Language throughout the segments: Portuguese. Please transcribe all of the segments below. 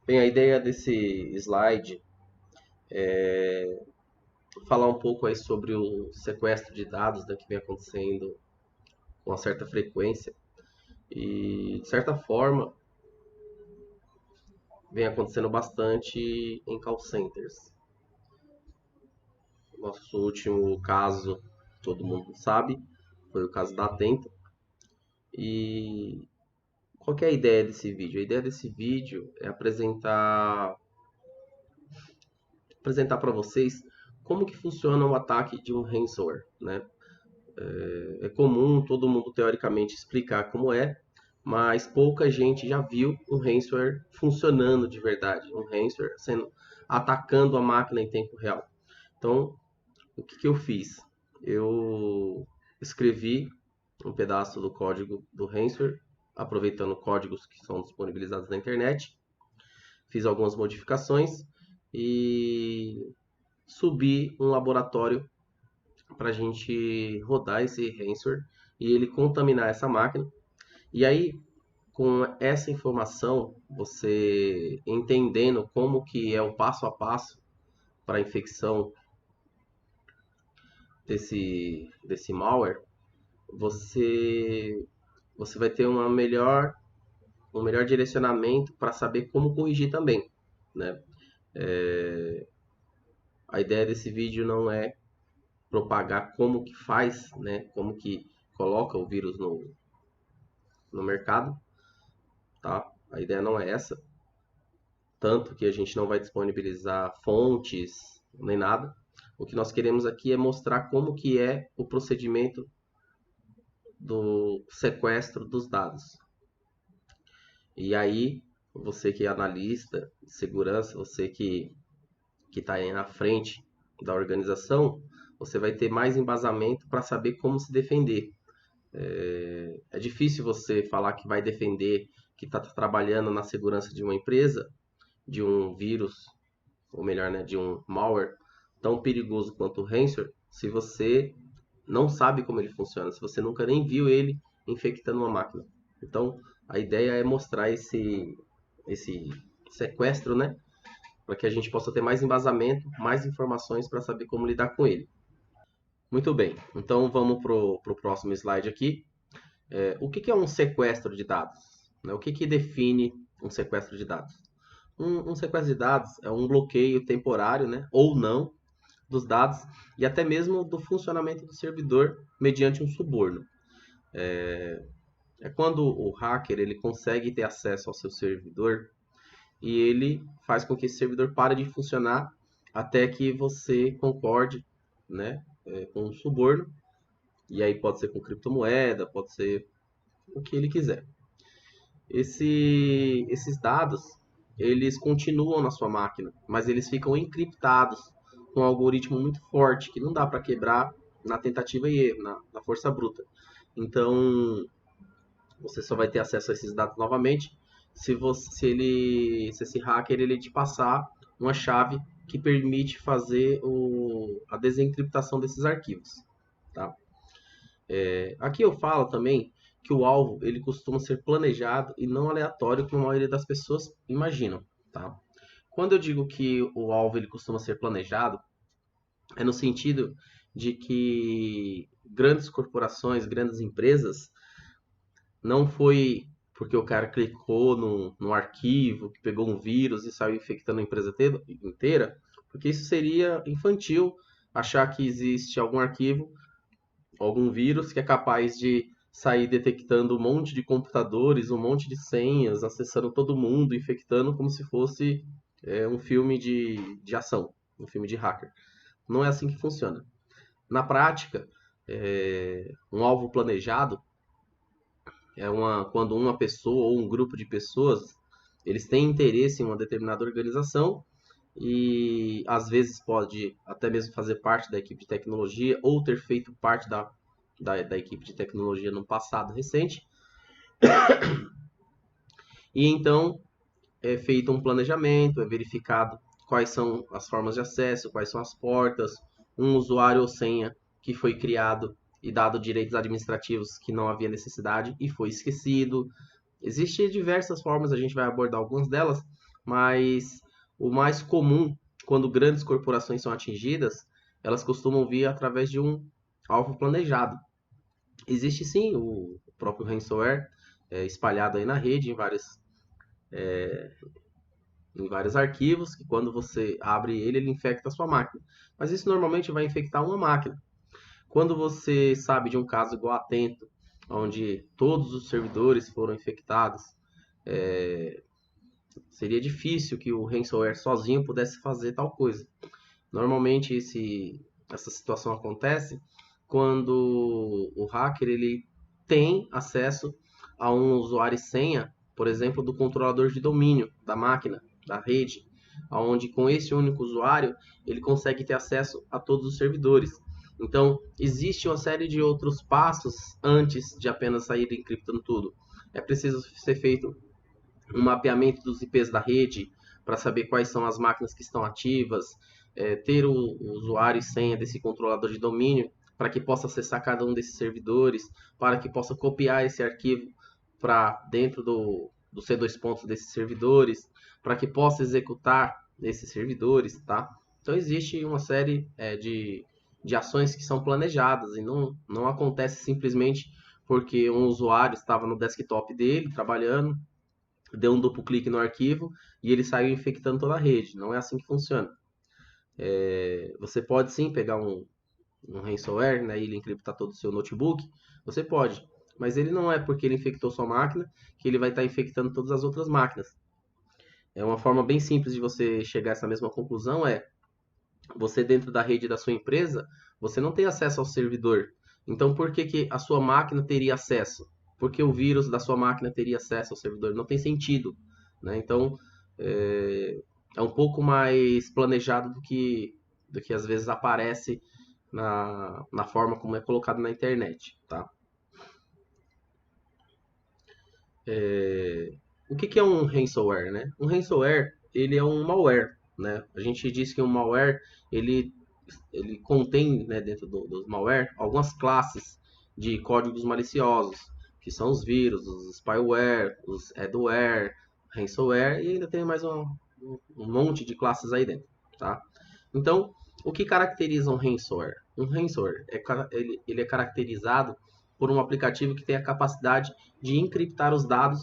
Bem, a ideia desse slide é falar um pouco aí sobre o sequestro de dados, né, que vem acontecendo com uma certa frequência e, de certa forma, vem acontecendo bastante em call centers. Nosso último caso, todo mundo sabe, foi o caso da Atento. E qual que é a ideia desse vídeo? A ideia desse vídeo é apresentar para vocês como que funciona o ataque de um ransomware, né? É comum todo mundo teoricamente explicar como é, mas pouca gente já viu um ransomware funcionando de verdade, um ransomware atacando a máquina em tempo real. Então, o que eu fiz? Eu escrevi um pedaço do código do ransomware, aproveitando códigos que são disponibilizados na internet, fiz algumas modificações e subi um laboratório para a gente rodar esse ransomware e ele contaminar essa máquina. E aí, com essa informação, você entendendo como que é o passo a passo para a infecção desse malware, você, você vai ter um melhor direcionamento para saber como corrigir também, né? A ideia desse vídeo não é propagar como que faz, né? Como que coloca o vírus no mercado, tá? A ideia não é essa, tanto que a gente não vai disponibilizar fontes nem nada. O que nós queremos aqui é mostrar como que é o procedimento do sequestro dos dados. E aí, você que é analista de segurança, você que está aí na frente da organização, você vai ter mais embasamento para saber como se defender. É difícil você falar que vai defender, que está trabalhando na segurança de uma empresa, de um vírus, ou melhor, né, de um malware tão perigoso quanto o ransomware, se você não sabe como ele funciona, se você nunca nem viu ele infectando uma máquina. Então, a ideia é mostrar esse sequestro, né, para que a gente possa ter mais embasamento, mais informações para saber como lidar com ele. Muito bem, então vamos para o próximo slide aqui. O que é um sequestro de dados? O que define um sequestro de dados? Um sequestro de dados é um bloqueio temporário, né, ou não, dos dados e até mesmo do funcionamento do servidor mediante um suborno. É quando o hacker ele consegue ter acesso ao seu servidor e ele faz com que esse servidor pare de funcionar até que você concorde, né, com o suborno. E aí pode ser com criptomoeda, pode ser o que ele quiser. Esses dados, eles continuam na sua máquina, mas eles ficam encriptados com um algoritmo muito forte, que não dá para quebrar na tentativa e erro, na força bruta. Então, você só vai ter acesso a esses dados novamente se esse hacker ele te passar uma chave que permite fazer a desencriptação desses arquivos. Tá? Aqui eu falo também que o alvo ele costuma ser planejado e não aleatório, como a maioria das pessoas imaginam. Tá? Quando eu digo que o alvo ele costuma ser planejado, é no sentido de que grandes corporações, grandes empresas, não foi porque o cara clicou no arquivo, que pegou um vírus e saiu infectando a empresa inteira, porque isso seria infantil achar que existe algum arquivo, algum vírus que é capaz de sair detectando um monte de computadores, um monte de senhas, acessando todo mundo, infectando como se fosse um filme de ação, um filme de hacker. Não é assim que funciona. Na prática, um alvo planejado quando uma pessoa ou um grupo de pessoas eles têm interesse em uma determinada organização e às vezes pode até mesmo fazer parte da equipe de tecnologia ou ter feito parte da equipe de tecnologia no passado recente. E então é feito um planejamento, é verificado quais são as formas de acesso, quais são as portas, um usuário ou senha que foi criado e dado direitos administrativos que não havia necessidade e foi esquecido. Existem diversas formas, a gente vai abordar algumas delas, mas o mais comum, quando grandes corporações são atingidas, elas costumam vir através de um alvo planejado. Existe sim o próprio ransomware espalhado aí na rede, em vários arquivos, que quando você abre ele, ele infecta a sua máquina. Mas isso normalmente vai infectar uma máquina. Quando você sabe de um caso igual a Atento, onde todos os servidores foram infectados, seria difícil que o ransomware sozinho pudesse fazer tal coisa. Normalmente essa situação acontece quando o hacker ele tem acesso a um usuário e senha, por exemplo, do controlador de domínio da máquina, da rede, onde com esse único usuário ele consegue ter acesso a todos os servidores. Então, existe uma série de outros passos antes de apenas sair encriptando tudo. É preciso ser feito um mapeamento dos IPs da rede para saber quais são as máquinas que estão ativas, ter o usuário e senha desse controlador de domínio para que possa acessar cada um desses servidores, para que possa copiar esse arquivo para dentro do C2 pontos desses servidores, para que possa executar esses servidores, tá? Então existe uma série de ações que são planejadas e não acontece simplesmente porque um usuário estava no desktop dele trabalhando, deu um duplo clique no arquivo e ele saiu infectando toda a rede. Não é assim que funciona. Você pode sim pegar um ransomware, né, e ele encriptar todo o seu notebook, você pode, mas ele não é porque ele infectou sua máquina que ele vai estar infectando todas as outras máquinas. É uma forma bem simples de você chegar a essa mesma conclusão, você dentro da rede da sua empresa, você não tem acesso ao servidor. Então por que a sua máquina teria acesso? Porque o vírus da sua máquina teria acesso ao servidor? Não tem sentido, né? Então é um pouco mais planejado do que às vezes aparece na forma como é colocado na internet, tá? O que é um ransomware, né? Um ransomware, ele é um malware, né? A gente diz que um malware, ele contém, né, dentro do malware, algumas classes de códigos maliciosos, que são os vírus, os spyware, os adware, ransomware, e ainda tem mais um monte de classes aí dentro, tá? Então, o que caracteriza um ransomware? Um ransomware ele é caracterizado por um aplicativo que tem a capacidade de encriptar os dados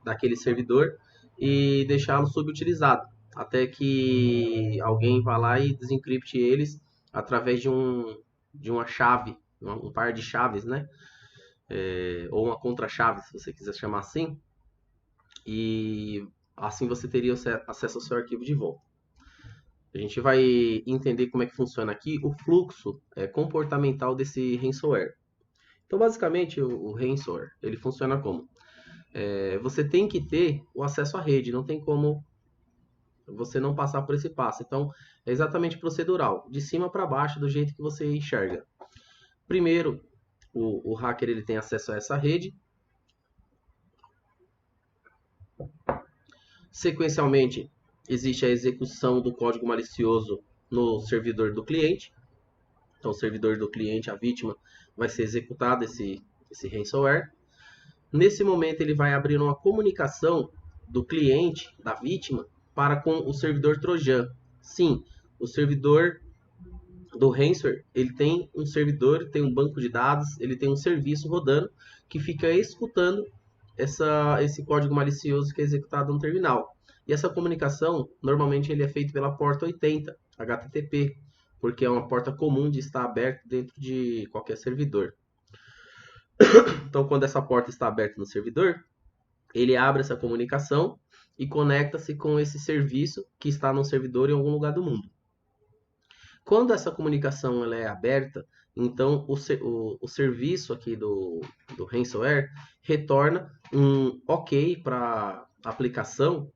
daquele servidor e deixá-lo subutilizado, até que alguém vá lá e desencripte eles através de uma chave, um par de chaves, né? Ou uma contra-chave, se você quiser chamar assim, e assim você teria acesso ao seu arquivo de volta. A gente vai entender como é que funciona aqui o fluxo comportamental desse ransomware. Então, basicamente, o ransomware ele funciona como? Você tem que ter o acesso à rede, não tem como você não passar por esse passo. Então, é exatamente procedural, de cima para baixo, do jeito que você enxerga. Primeiro, o hacker ele tem acesso a essa rede. Sequencialmente, existe a execução do código malicioso no servidor do cliente. Então, o servidor do cliente, a vítima, vai ser executado esse ransomware. Nesse momento, ele vai abrir uma comunicação do cliente, da vítima, para com o servidor Trojan. Sim, o servidor do ransomware, ele tem um servidor, tem um banco de dados, ele tem um serviço rodando que fica escutando esse código malicioso que é executado no terminal. E essa comunicação, normalmente, ele é feito pela porta 80, HTTP, porque é uma porta comum de estar aberta dentro de qualquer servidor. Então, quando essa porta está aberta no servidor, ele abre essa comunicação e conecta-se com esse serviço que está no servidor em algum lugar do mundo. Quando essa comunicação ela é aberta, então o serviço aqui do ransomware retorna um OK para a aplicação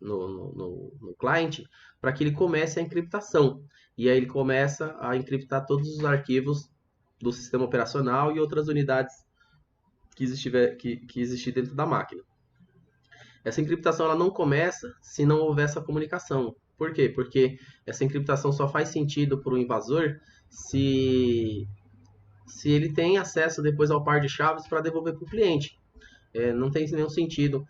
no cliente para que ele comece a encriptação. E aí ele começa a encriptar todos os arquivos do sistema operacional e outras unidades que existir dentro da máquina. Essa encriptação ela não começa se não houver essa comunicação. Por quê? Porque essa encriptação só faz sentido para o invasor se ele tem acesso depois ao par de chaves para devolver para o cliente. Não tem nenhum sentido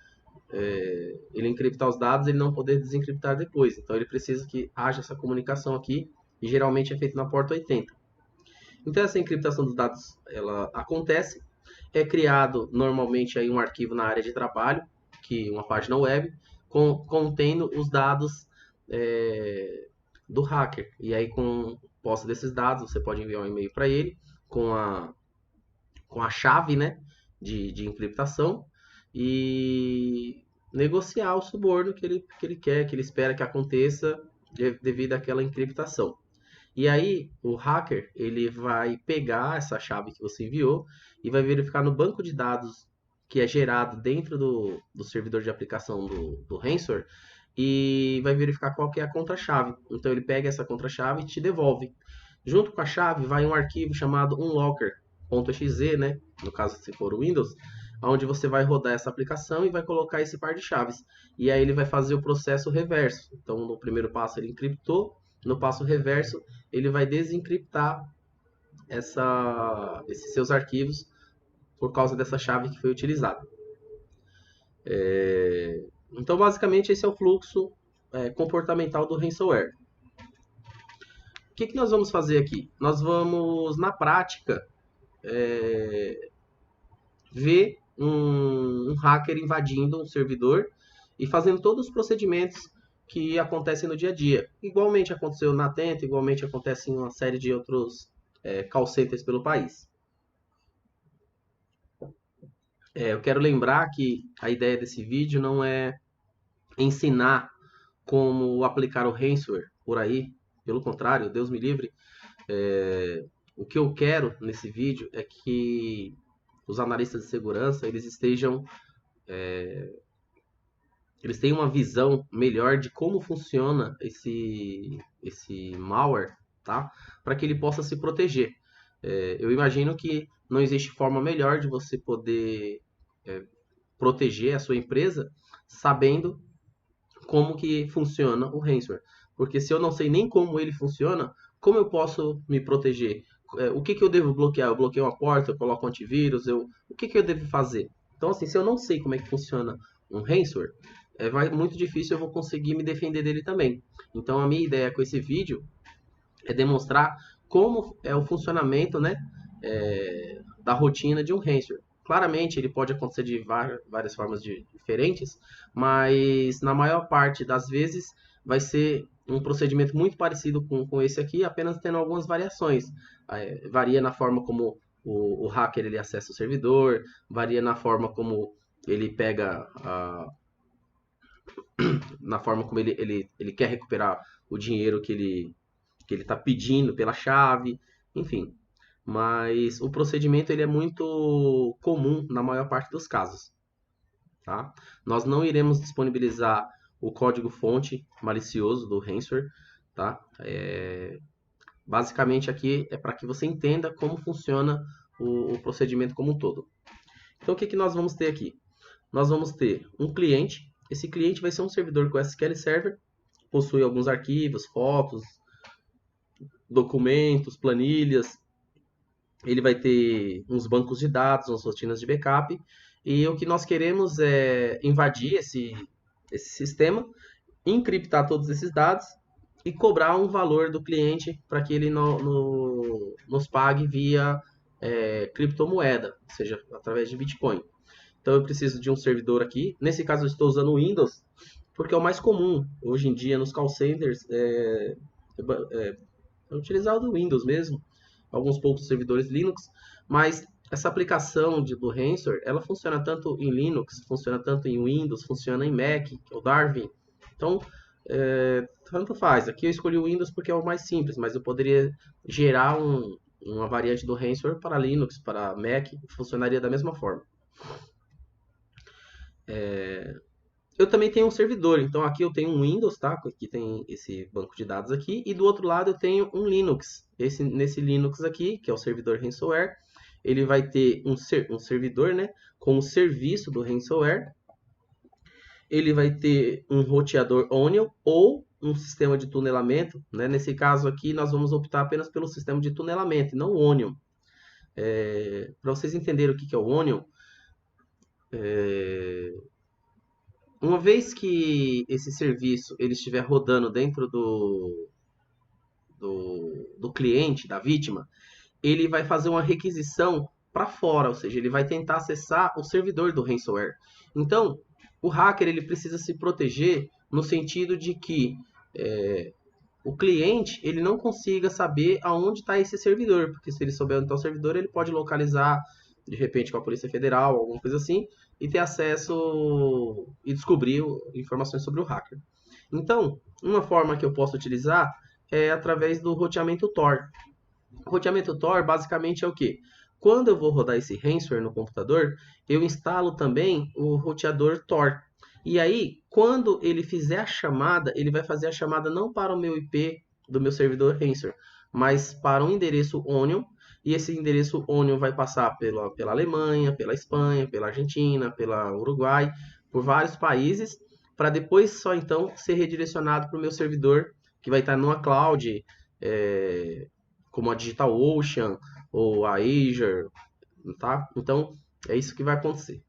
ele encriptar os dados, ele não poder desencriptar depois. Então ele precisa que haja essa comunicação aqui, e geralmente é feito na porta 80. Então essa encriptação dos dados, ela acontece, é criado normalmente aí um arquivo na área de trabalho, que uma página web, contendo os dados do hacker. E aí com posse desses dados, você pode enviar um e-mail para ele com a chave, né, de encriptação e negociar o suborno que ele quer, que ele espera que aconteça devido àquela encriptação. E aí, o hacker, ele vai pegar essa chave que você enviou e vai verificar no banco de dados que é gerado dentro do servidor de aplicação do ransomware e vai verificar qual que é a contra-chave. Então, ele pega essa contra-chave e te devolve. Junto com a chave, vai um arquivo chamado unlocker.exe, né? No caso, se for o Windows, onde você vai rodar essa aplicação e vai colocar esse par de chaves. E aí ele vai fazer o processo reverso. Então, no primeiro passo, ele encriptou. No passo reverso, ele vai desencriptar esses seus arquivos por causa dessa chave que foi utilizada. Então, basicamente, esse é o fluxo comportamental do ransomware. O que nós vamos fazer aqui? Nós vamos, na prática, ver um hacker invadindo um servidor e fazendo todos os procedimentos que acontecem no dia a dia. Igualmente aconteceu na Atento, igualmente acontece em uma série de outros call centers pelo país. Eu quero lembrar que a ideia desse vídeo não é ensinar como aplicar o ransomware por aí. Pelo contrário, Deus me livre. O que eu quero nesse vídeo é que os analistas de segurança eles tenham uma visão melhor de como funciona esse malware, tá? Para que ele possa se proteger. Eu imagino que não existe forma melhor de você poder proteger a sua empresa sabendo como que funciona o ransomware. Porque se eu não sei nem como ele funciona, como eu posso me proteger? O que eu devo bloquear? Eu bloqueio uma porta, eu coloco um antivírus, o que eu devo fazer? Então, assim, se eu não sei como é que funciona um ransomware, vai muito difícil eu vou conseguir me defender dele também. Então, a minha ideia com esse vídeo é demonstrar como é o funcionamento, né, da rotina de um ransomware. Claramente, ele pode acontecer de várias formas diferentes, mas na maior parte das vezes vai ser um procedimento muito parecido com esse aqui, apenas tendo algumas variações. Varia na forma como o hacker ele acessa o servidor, varia na forma como ele pega na forma como ele quer recuperar o dinheiro que ele está pedindo pela chave, enfim. Mas o procedimento ele é muito comum na maior parte dos casos. Tá? Nós não iremos disponibilizar o código-fonte malicioso do ransomware. Tá? Basicamente aqui é para que você entenda como funciona o procedimento como um todo. Então o que nós vamos ter aqui? Nós vamos ter um cliente. Esse cliente vai ser um servidor com SQL Server, possui alguns arquivos, fotos, documentos, planilhas. Ele vai ter uns bancos de dados, umas rotinas de backup. E o que nós queremos é invadir esse sistema, encriptar todos esses dados e cobrar um valor do cliente para que ele nos pague via criptomoeda, ou seja, através de Bitcoin. Então eu preciso de um servidor aqui. Nesse caso eu estou usando o Windows, porque é o mais comum hoje em dia nos call centers utilizar o do Windows mesmo, alguns poucos servidores Linux, mas essa aplicação do ransomware, ela funciona tanto em Linux, funciona tanto em Windows, funciona em Mac, que é o Darwin. Então, tanto faz. Aqui eu escolhi o Windows porque é o mais simples, mas eu poderia gerar uma variante do ransomware para Linux, para Mac, funcionaria da mesma forma. Eu também tenho um servidor, então aqui eu tenho um Windows, tá? Que tem esse banco de dados aqui, e do outro lado eu tenho um Linux. Nesse Linux aqui, que é o servidor ransomware, ele vai ter um servidor, né, com o serviço do ransomware. Ele vai ter um roteador Onion ou um sistema de tunelamento, né? Nesse caso aqui nós vamos optar apenas pelo sistema de tunelamento, não o Onion. Para vocês entenderem o que é o Onion, Uma vez que esse serviço ele estiver rodando dentro do cliente, da vítima, ele vai fazer uma requisição para fora, ou seja, ele vai tentar acessar o servidor do ransomware. Então, o hacker ele precisa se proteger no sentido de que o cliente ele não consiga saber aonde está esse servidor, porque se ele souber onde está o servidor, ele pode localizar de repente com a Polícia Federal, alguma coisa assim, e ter acesso e descobrir informações sobre o hacker. Então, uma forma que eu posso utilizar é através do roteamento Tor. O roteamento Tor basicamente é o quê? Quando eu vou rodar esse ransomware no computador, eu instalo também o roteador Tor. E aí, quando ele fizer a chamada, ele vai fazer a chamada não para o meu IP do meu servidor ransomware, mas para um endereço Onion. E esse endereço Onion vai passar pela Alemanha, pela Espanha, pela Argentina, pela Uruguai, por vários países, para depois só então ser redirecionado para o meu servidor, que vai estar numa cloud, como a DigitalOcean ou a Azure, tá? Então, é isso que vai acontecer.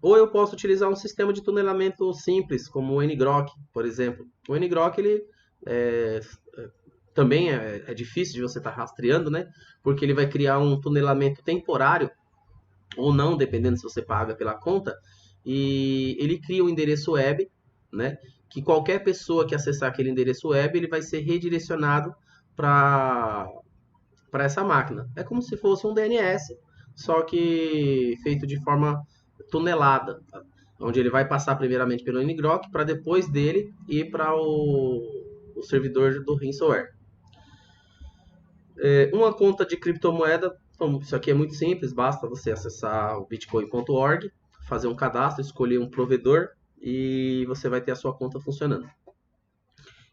Ou eu posso utilizar um sistema de tunelamento simples, como o ngrok, por exemplo. O ngrok, ele é, também é difícil de você estar rastreando, né? Porque ele vai criar um tunelamento temporário, ou não, dependendo se você paga pela conta, e ele cria um endereço web, né? Que qualquer pessoa que acessar aquele endereço web, ele vai ser redirecionado para essa máquina. É como se fosse um DNS, só que feito de forma tunelada, tá? Onde ele vai passar primeiramente pelo ngrok para depois dele ir para o servidor do ransomware. Uma conta de criptomoeda, então, isso aqui é muito simples, basta você acessar o bitcoin.org, fazer um cadastro, escolher um provedor e você vai ter a sua conta funcionando.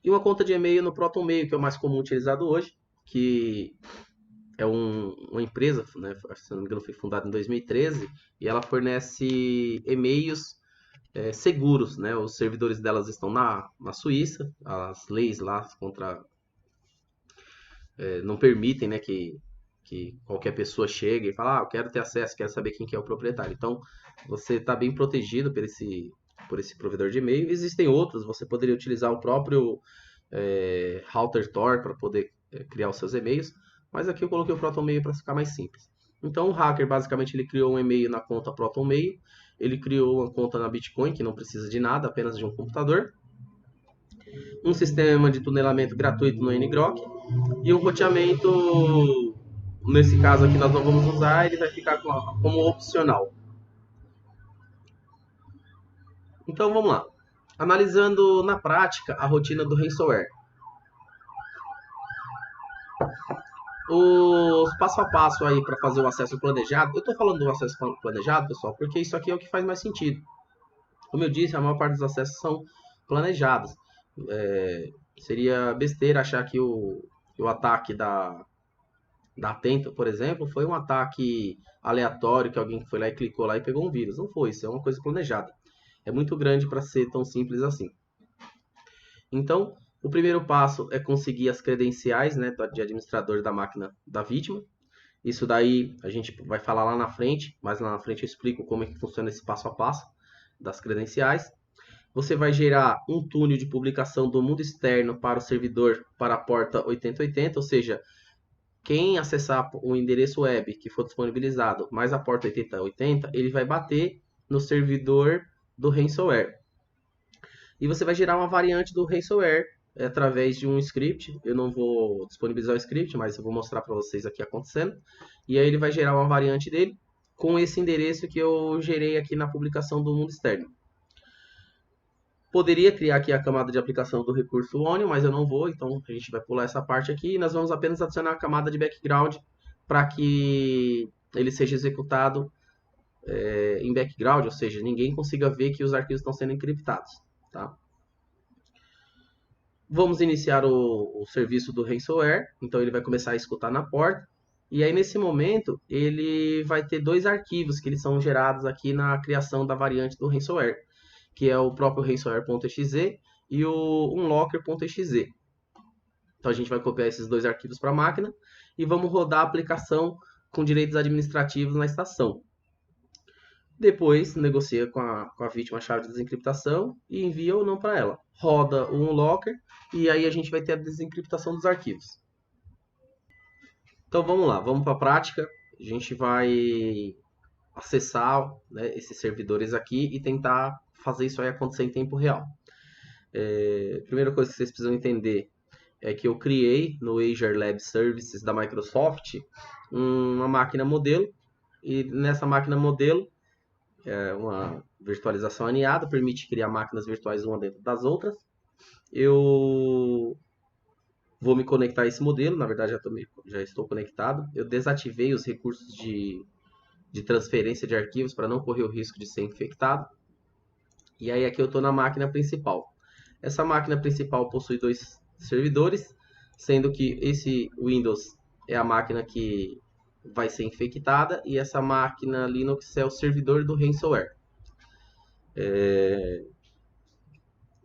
E uma conta de e-mail no ProtonMail, que é o mais comum utilizado hoje, que é uma empresa, né, se não me engano foi fundada em 2013, e ela fornece e-mails seguros, né? Os servidores delas estão na Suíça, as leis lá contra não permitem, né, que qualquer pessoa chegue e fale, eu quero ter acesso, quero saber quem que é o proprietário. Então, você está bem protegido por esse provedor de e-mail. Existem outros, você poderia utilizar o próprio router Tor para poder criar os seus e-mails, mas aqui eu coloquei o ProtonMail para ficar mais simples. Então, o hacker, basicamente, ele criou um e-mail na conta ProtonMail, ele criou uma conta na Bitcoin, que não precisa de nada, apenas de um computador, um sistema de tunelamento gratuito no ngrok, e o roteamento, nesse caso aqui nós não vamos usar, ele vai ficar como opcional. Então vamos lá. Analisando na prática a rotina do ransomware. Os passo a passo aí para fazer o acesso planejado. Eu estou falando do acesso planejado, pessoal, porque isso aqui é o que faz mais sentido. Como eu disse, a maior parte dos acessos são planejados. Seria besteira achar que o ataque da Atento, por exemplo, foi um ataque aleatório que alguém foi lá e clicou lá e pegou um vírus. Não foi, isso é uma coisa planejada. É muito grande para ser tão simples assim. Então, o primeiro passo é conseguir as credenciais, né, de administrador da máquina da vítima. Isso daí a gente vai falar lá na frente, mas lá na frente eu explico como é que funciona esse passo a passo das credenciais. Você vai gerar um túnel de publicação do mundo externo para o servidor para a porta 8080, ou seja, quem acessar o endereço web que for disponibilizado mais a porta 8080, ele vai bater no servidor do ransomware. E você vai gerar uma variante do ransomware através de um script. Eu não vou disponibilizar o script, mas eu vou mostrar para vocês aqui acontecendo. E aí ele vai gerar uma variante dele com esse endereço que eu gerei aqui na publicação do mundo externo. Poderia criar aqui a camada de aplicação do recurso Onion, mas eu não vou, então a gente vai pular essa parte aqui e nós vamos apenas adicionar a camada de background para que ele seja executado em background, ou seja, ninguém consiga ver que os arquivos estão sendo encriptados. Tá? Vamos iniciar o serviço do ransomware, então ele vai começar a escutar na porta, e aí nesse momento ele vai ter dois arquivos que eles são gerados aqui na criação da variante do ransomware, que é o próprio ransomware.exe e o unlocker.exe. Então a gente vai copiar esses dois arquivos para a máquina e vamos rodar a aplicação com direitos administrativos na estação. Depois negocia com a vítima a chave de desencriptação e envia ou não para ela. Roda o unlocker e aí a gente vai ter a desencriptação dos arquivos. Então vamos lá, vamos para a prática. A gente vai acessar, né, esses servidores aqui e tentar fazer isso aí acontecer em tempo real. Primeira coisa que vocês precisam entender é que eu criei no Azure Lab Services da Microsoft uma máquina modelo, e nessa máquina modelo, uma virtualização aninhada, permite criar máquinas virtuais uma dentro das outras. Eu vou me conectar a esse modelo, na verdade já estou conectado. Eu desativei os recursos de transferência de arquivos para não correr o risco de ser infectado. E aí aqui eu estou na máquina principal. Essa máquina principal possui dois servidores, sendo que esse Windows é a máquina que vai ser infectada e essa máquina Linux é o servidor do ransomware.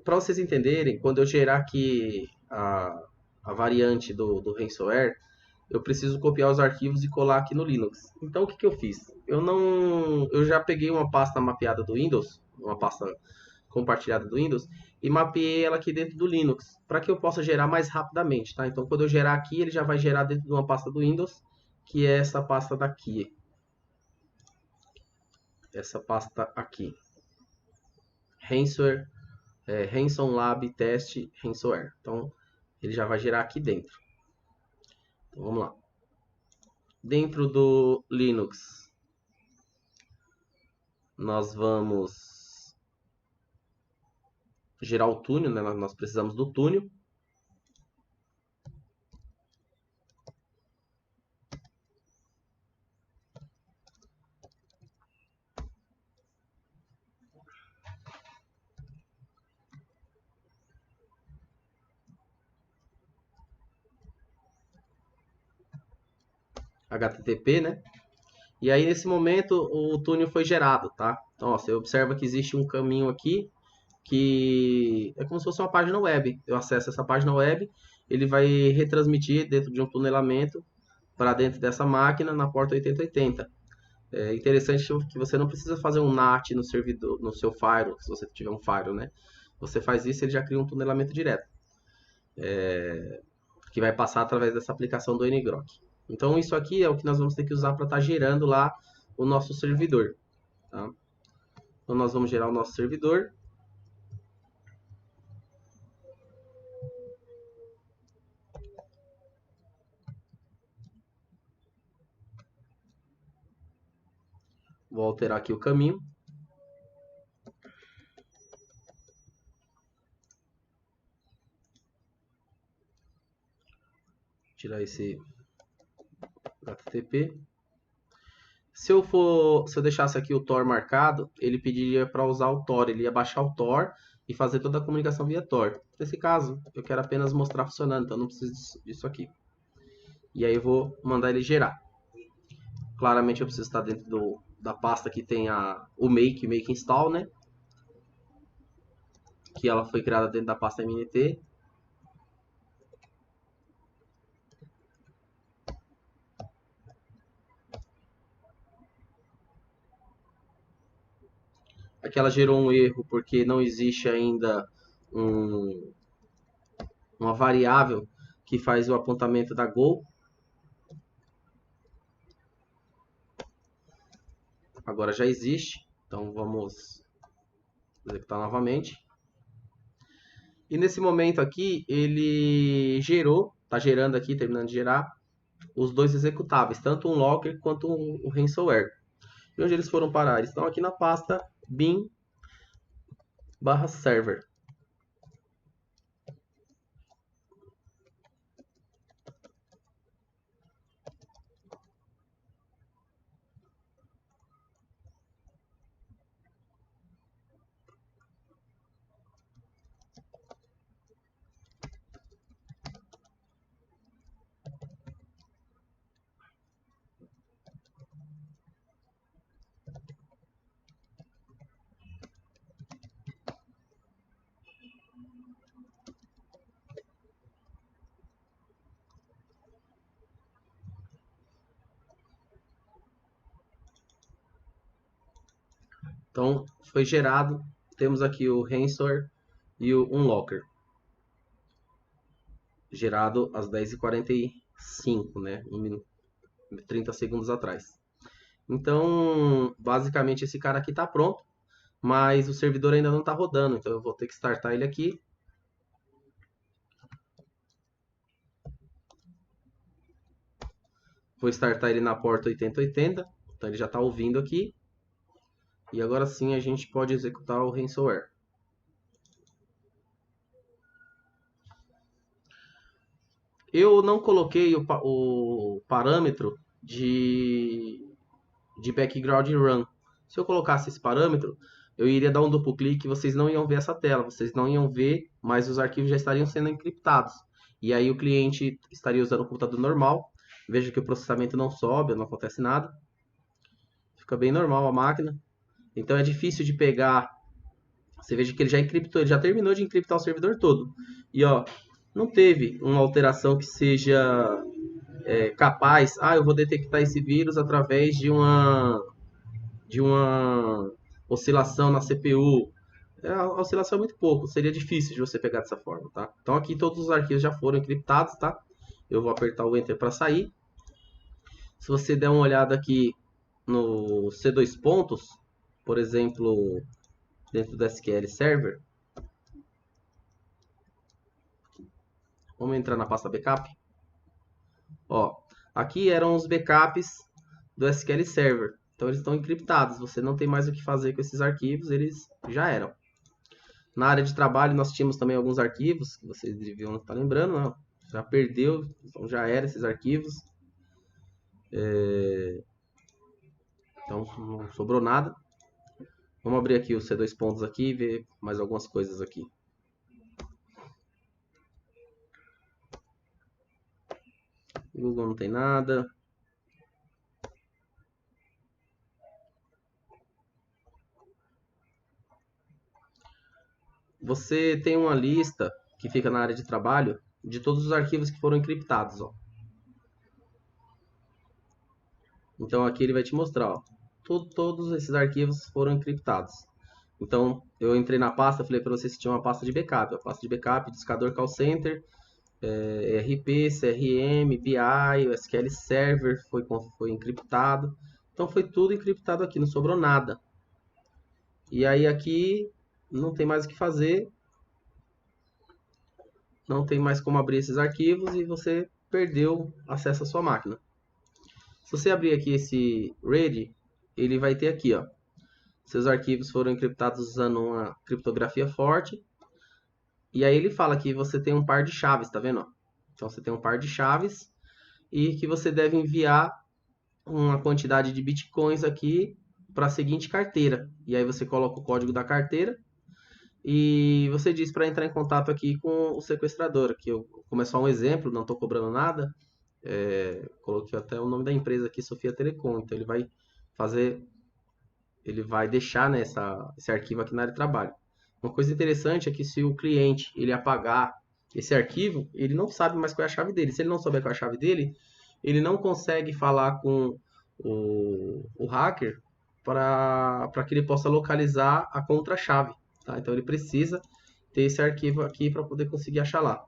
Para vocês entenderem, quando eu gerar aqui a variante do ransomware, eu preciso copiar os arquivos e colar aqui no Linux. Então o que eu fiz? Eu já peguei uma pasta mapeada do Windows, uma pasta compartilhada do Windows, e mapeei ela aqui dentro do Linux, para que eu possa gerar mais rapidamente, tá? Então quando eu gerar aqui, ele já vai gerar dentro de uma pasta do Windows, que é essa pasta daqui. Essa pasta aqui. Ransomware, Ransom Lab Test Ransomware. Então ele já vai gerar aqui dentro. Então, vamos lá. Dentro do Linux, nós vamos gerar o túnel, né? Nós precisamos do túnel. HTTP, né? E aí nesse momento o túnel foi gerado, tá? Então ó, você observa que existe um caminho aqui que é como se fosse uma página web. Eu acesso essa página web, ele vai retransmitir dentro de um tunelamento para dentro dessa máquina na porta 8080. É interessante que você não precisa fazer um NAT no servidor, no seu firewall, se você tiver um firewall, né? Você faz isso, ele já cria um tunelamento direto, que vai passar através dessa aplicação do ngrok. Então isso aqui é o que nós vamos ter que usar para estar gerando lá o nosso servidor, tá? Então nós vamos gerar o nosso servidor. Vou alterar aqui o caminho. Tirar esse HTTP. Se eu deixasse aqui o Tor marcado, ele pediria para usar o Tor, ele ia baixar o Tor e fazer toda a comunicação via Tor. Nesse caso, eu quero apenas mostrar funcionando, então não preciso disso aqui. E aí eu vou mandar ele gerar. Claramente eu preciso estar dentro da pasta que tem o make install, né? Que ela foi criada dentro da pasta mnt. Aqui ela gerou um erro porque não existe ainda uma variável que faz o apontamento da goal. Agora já existe, então vamos executar novamente. E nesse momento aqui, ele gerou, está gerando aqui, terminando de gerar, os dois executáveis, tanto um logger quanto um ransomware. E onde eles foram parar? Eles estão aqui na pasta bin/server. Então, foi gerado. Temos aqui o ransomware e o unlocker. Gerado às 10h45, né? 30 segundos atrás. Então, basicamente, esse cara aqui está pronto, mas o servidor ainda não está rodando. Então, eu vou ter que startar ele aqui. Vou startar ele na porta 8080. Então, ele já está ouvindo aqui. E agora sim a gente pode executar o ransomware. Eu não coloquei o parâmetro de background run. Se eu colocasse esse parâmetro, eu iria dar um duplo clique e vocês não iam ver essa tela. Vocês não iam ver, mas os arquivos já estariam sendo encriptados. E aí o cliente estaria usando o computador normal. Veja que o processamento não sobe, não acontece nada. Fica bem normal a máquina. Então é difícil de pegar. Você veja que ele já encriptou, ele já terminou de encriptar o servidor todo. E ó, não teve uma alteração que seja capaz. Eu vou detectar esse vírus através de uma oscilação na CPU. A oscilação é muito pouco, seria difícil de você pegar dessa forma, tá? Então aqui todos os arquivos já foram encriptados, tá? Eu vou apertar o Enter para sair. Se você der uma olhada aqui no C2 pontos, por exemplo, dentro do SQL Server, vamos entrar na pasta backup. Ó, aqui eram os backups do SQL Server. Então eles estão encriptados, você não tem mais o que fazer com esses arquivos, eles já eram. Na área de trabalho nós tínhamos também alguns arquivos, que vocês deviam estar lembrando, não? Já perdeu, então já era esses arquivos. Então não sobrou nada. Vamos abrir aqui os C2 pontos aqui e ver mais algumas coisas aqui. Google não tem nada. Você tem uma lista que fica na área de trabalho de todos os arquivos que foram encriptados, ó. Então aqui ele vai te mostrar, ó, todos esses arquivos foram encriptados. Então eu entrei na pasta, falei para vocês que tinha uma pasta de backup, a pasta de backup, discador call center, ERP, CRM, BI, o SQL Server foi encriptado. Então foi tudo encriptado aqui, não sobrou nada. E aí aqui não tem mais o que fazer, não tem mais como abrir esses arquivos e você perdeu acesso à sua máquina. Se você abrir aqui esse read, ele vai ter aqui, ó, seus arquivos foram encriptados usando uma criptografia forte. E aí ele fala que você tem um par de chaves, tá vendo? Então você tem um par de chaves e que você deve enviar uma quantidade de bitcoins aqui para a seguinte carteira. E aí você coloca o código da carteira e você diz para entrar em contato aqui com o sequestrador. Aqui como é só um exemplo, não estou cobrando nada. Coloquei até o nome da empresa aqui, Sofia Telecom. Então ele vai deixar, né, esse arquivo aqui na área de trabalho. Uma coisa interessante é que se o cliente ele apagar esse arquivo, ele não sabe mais qual é a chave dele. Se ele não souber qual é a chave dele, ele não consegue falar com o hacker para que ele possa localizar a contra-chave. Tá? Então ele precisa ter esse arquivo aqui para poder conseguir achar lá.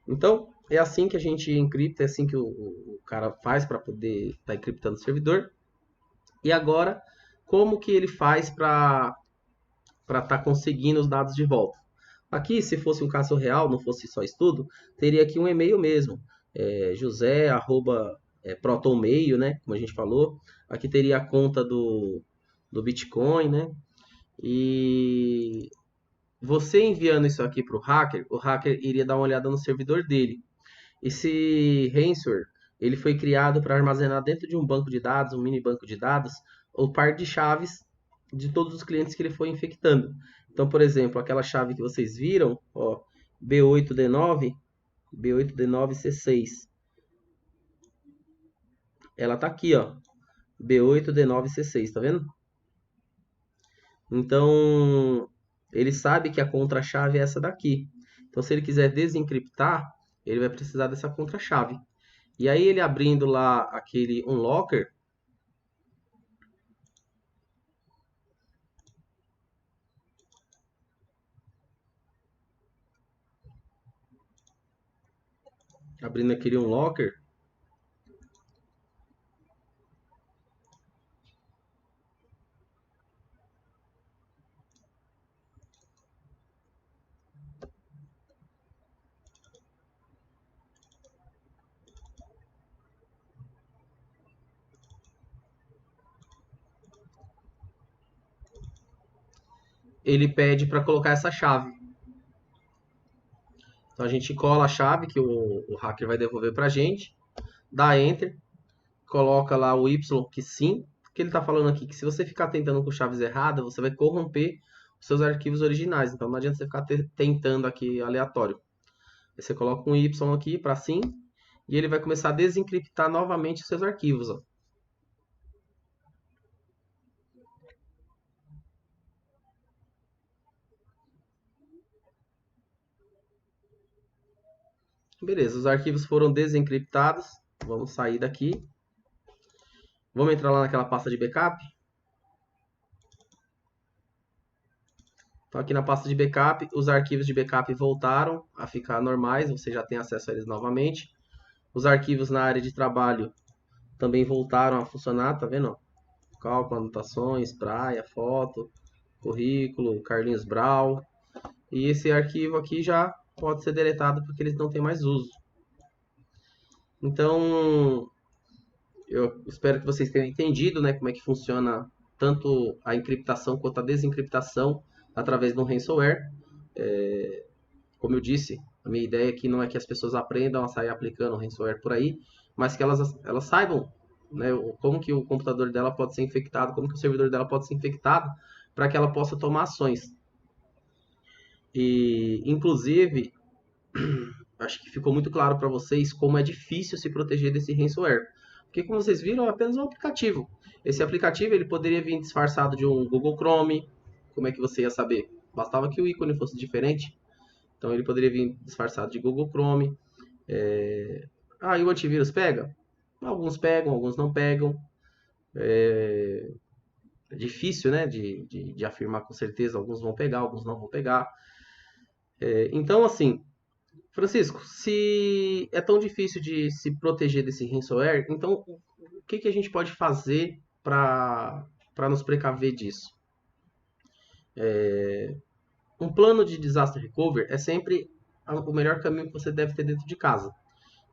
Então é assim que a gente encripta, é assim que o cara faz para poder estar encriptando o servidor. E agora, como que ele faz para estar conseguindo os dados de volta? Aqui, se fosse um caso real, não fosse só estudo, teria aqui um e-mail mesmo, José, @protonmail, né, como a gente falou. Aqui teria a conta do Bitcoin, né, e você enviando isso aqui para o hacker iria dar uma olhada no servidor dele. Esse ransomware, ele foi criado para armazenar dentro de um banco de dados, um mini banco de dados, o par de chaves de todos os clientes que ele foi infectando. Então, por exemplo, aquela chave que vocês viram, ó, B8D9, B8D9C6. Ela tá aqui, ó, B8D9C6, tá vendo? Então, ele sabe que a contra-chave é essa daqui. Então, se ele quiser desencriptar, ele vai precisar dessa contra-chave. E aí, ele abrindo lá aquele unlocker, Abrindo aqui um locker. Ele pede para colocar essa chave. Então a gente cola a chave que o hacker vai devolver para a gente, dá Enter, coloca lá o Y que sim, porque ele está falando aqui que se você ficar tentando com chaves erradas, você vai corromper os seus arquivos originais. Então não adianta você ficar tentando aqui aleatório. Aí você coloca um Y aqui para sim, e ele vai começar a desencriptar novamente os seus arquivos. Ó. Beleza, os arquivos foram desencriptados. Vamos sair daqui. Vamos entrar lá naquela pasta de backup. Então aqui na pasta de backup, os arquivos de backup voltaram a ficar normais, você já tem acesso a eles novamente. Os arquivos na área de trabalho também voltaram a funcionar, tá vendo? Cálculo, anotações, praia, foto, currículo, Carlinhos Brau. E esse arquivo aqui já pode ser deletado porque eles não têm mais uso. Então, eu espero que vocês tenham entendido, né, como é que funciona tanto a encriptação quanto a desencriptação através de um ransomware. Como eu disse, a minha ideia aqui não é que as pessoas aprendam a sair aplicando ransomware por aí, mas que elas saibam, né, como que o computador dela pode ser infectado, como que o servidor dela pode ser infectado, para que ela possa tomar ações. E, inclusive, acho que ficou muito claro para vocês como é difícil se proteger desse ransomware. Porque, como vocês viram, é apenas um aplicativo. Esse aplicativo ele poderia vir disfarçado de um Google Chrome. Como é que você ia saber? Bastava que o ícone fosse diferente. Então, ele poderia vir disfarçado de Google Chrome. E o antivírus pega? Alguns pegam, alguns não pegam. É difícil, né, de afirmar com certeza. Alguns vão pegar, alguns não vão pegar. Então, assim, Francisco, se é tão difícil de se proteger desse ransomware, então o que a gente pode fazer para nos precaver disso? Um plano de disaster recovery é sempre o melhor caminho que você deve ter dentro de casa.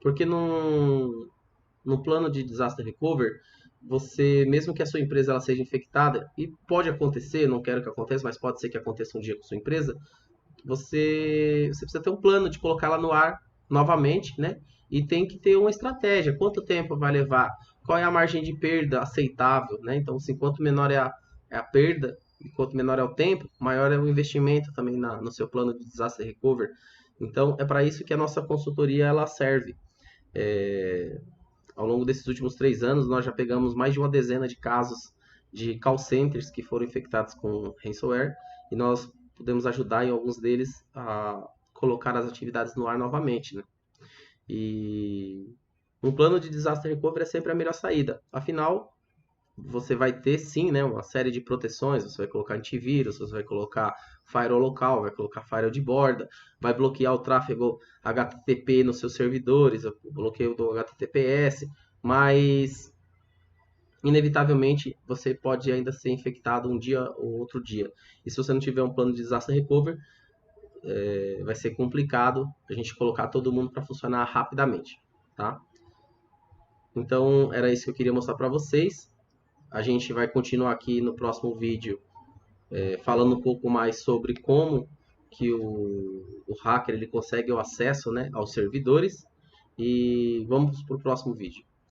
Porque no plano de disaster recovery, você, mesmo que a sua empresa ela seja infectada, e pode acontecer, não quero que aconteça, mas pode ser que aconteça um dia com a sua empresa, você precisa ter um plano de colocá-la no ar novamente, né? E tem que ter uma estratégia. Quanto tempo vai levar? Qual é a margem de perda aceitável, né? Então, assim, quanto menor é a perda e quanto menor é o tempo, maior é o investimento também no seu plano de disaster recovery. Então, é para isso que a nossa consultoria ela serve. Ao longo desses últimos 3 anos, nós já pegamos mais de uma dezena de casos de call centers que foram infectados com ransomware e nós podemos ajudar em alguns deles a colocar as atividades no ar novamente, né? E um plano de disaster recovery é sempre a melhor saída. Afinal, você vai ter sim, né, uma série de proteções. Você vai colocar antivírus, você vai colocar firewall local, vai colocar firewall de borda, vai bloquear o tráfego HTTP nos seus servidores, o bloqueio do HTTPS, mas inevitavelmente você pode ainda ser infectado um dia ou outro dia. E se você não tiver um plano de disaster recovery, vai ser complicado a gente colocar todo mundo para funcionar rapidamente, tá? Então era isso que eu queria mostrar para vocês. A gente vai continuar aqui no próximo vídeo falando um pouco mais sobre como que o hacker ele consegue o acesso, né, aos servidores. E vamos para o próximo vídeo.